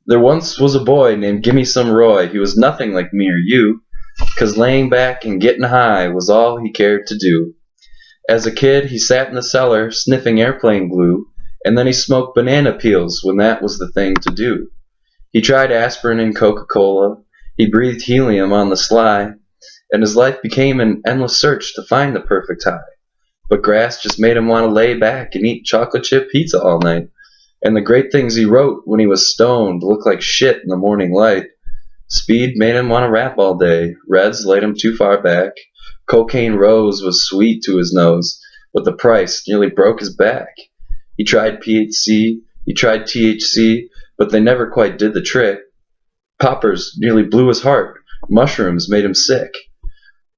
There once was a boy named Gimme Some Roy. He was nothing like me or you, 'cause laying back and getting high was all he cared to do. As a kid, he sat in the cellar sniffing airplane glue, and then he smoked banana peels when that was the thing to do. He tried aspirin and Coca-Cola, he breathed helium on the sly, and his life became an endless search to find the perfect high. But grass just made him want to lay back and eat chocolate chip pizza all night. And the great things he wrote when he was stoned looked like shit in the morning light. Speed made him want to rap all day. Reds laid him too far back. Cocaine Rose was sweet to his nose, but the price nearly broke his back. He tried PHC, he tried THC, but they never quite did the trick. Poppers nearly blew his heart. Mushrooms made him sick.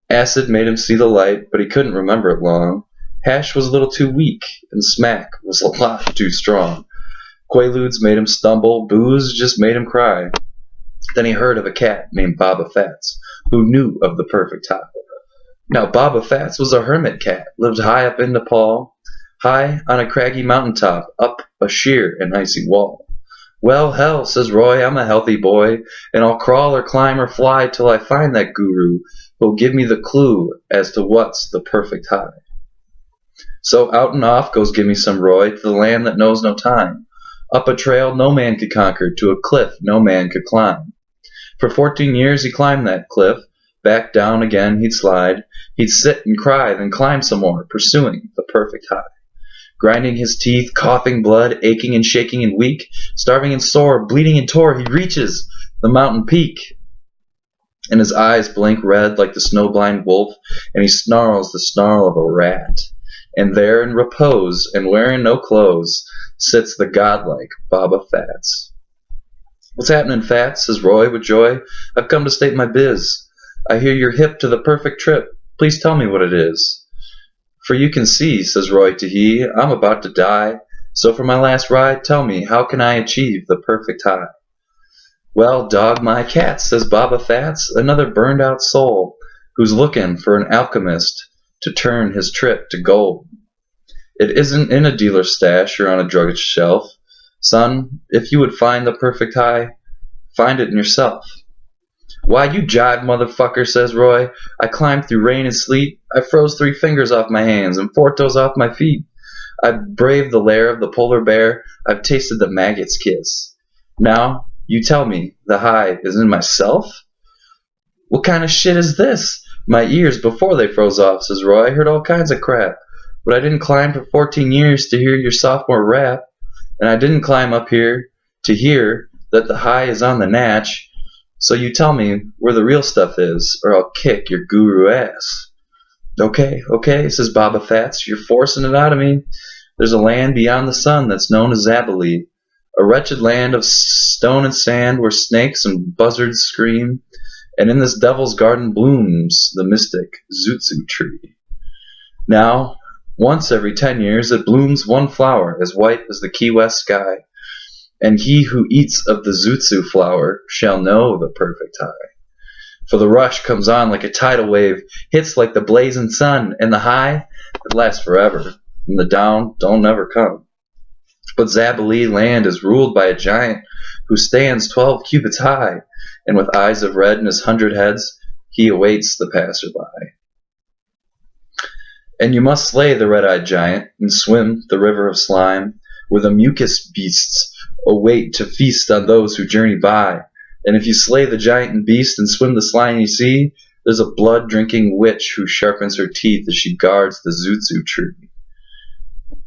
Acid made him see the light, but he couldn't remember it long. Hash was a little too weak, and smack was a lot too strong. Quaaludes made him stumble, booze just made him cry. Then he heard of a cat named Baba Fats, who knew of the perfect high. Now Baba Fats was a hermit cat, lived high up in Nepal, high on a craggy mountaintop, up a sheer and icy wall. Well, hell, says Roy, I'm a healthy boy, and I'll crawl or climb or fly till I find that guru who'll give me the clue as to what's the perfect high. So out and off goes Gimme Some Roy to the land that knows no time, up a trail no man could conquer, to a cliff no man could climb. For 14 years he climbed that cliff, back down again he'd slide, he'd sit and cry, then climb some more, pursuing the perfect high. Grinding his teeth, coughing blood, aching and shaking and weak, starving and sore, bleeding and tore, he reaches the mountain peak. And his eyes blink red like the snowblind wolf, and he snarls the snarl of a rat. And there in repose, and wearing no clothes, sits the godlike Baba Fats. What's happening, Fats? Says Roy with joy. I've come to state my biz. I hear you're hip to the perfect trip. Please tell me what it is. For you can see, says Roy to he, I'm about to die. So for my last ride, tell me, how can I achieve the perfect high? Well, dog my cats, says Baba Fats, another burned out soul, who's looking for an alchemist to turn his trip to gold. It isn't in a dealer's stash or on a druggist's shelf. Son, if you would find the perfect high, find it in yourself. Why, you jive, motherfucker, says Roy. I climbed through rain and sleet. I froze 3 fingers off my hands and 4 toes off my feet. I've braved the lair of the polar bear. I've tasted the maggot's kiss. Now, you tell me, the high is in myself? What kind of shit is this? My ears, before they froze off, says Roy, heard all kinds of crap. But I didn't climb for 14 years to hear your sophomore rap. And I didn't climb up here to hear that the high is on the natch. So you tell me where the real stuff is, or I'll kick your guru ass. Okay, says Baba Fats, you're forcing it out of me. There's a land beyond the sun that's known as Zabalee, a wretched land of stone and sand where snakes and buzzards scream, and in this devil's garden blooms the mystic Zutsu tree. Now, once every 10 years it blooms one flower as white as the Key West sky, and he who eats of the Zutsu flower shall know the perfect high. For the rush comes on like a tidal wave, hits like the blazing sun, and the high, it lasts forever, and the down don't never come. But Zabalee land is ruled by a giant who stands 12 cubits high, and with eyes of red in his 100 heads, he awaits the passerby. And you must slay the red-eyed giant and swim the river of slime, where the mucus beasts await to feast on those who journey by. And if you slay the giant and beast and swim the slimy sea, there's a blood-drinking witch who sharpens her teeth as she guards the Zutsu tree.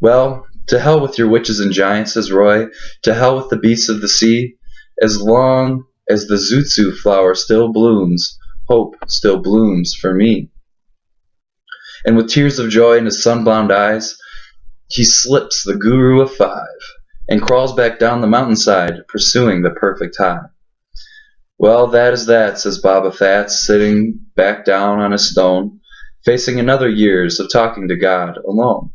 Well, to hell with your witches and giants, says Roy, to hell with the beasts of the sea. As long as the Zutsu flower still blooms, hope still blooms for me. And with tears of joy in his sun-bound eyes, he slips the guru a 5 and crawls back down the mountainside, pursuing the perfect high. Well, that is that, says Baba Fats, sitting back down on a stone, facing another years of talking to God alone.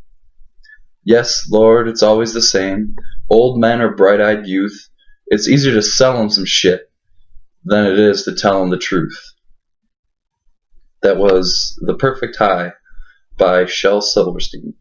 Yes, Lord, it's always the same. Old men or bright-eyed youth, it's easier to sell 'em some shit than it is to tell 'em the truth. That was The Perfect High by Shel Silverstein.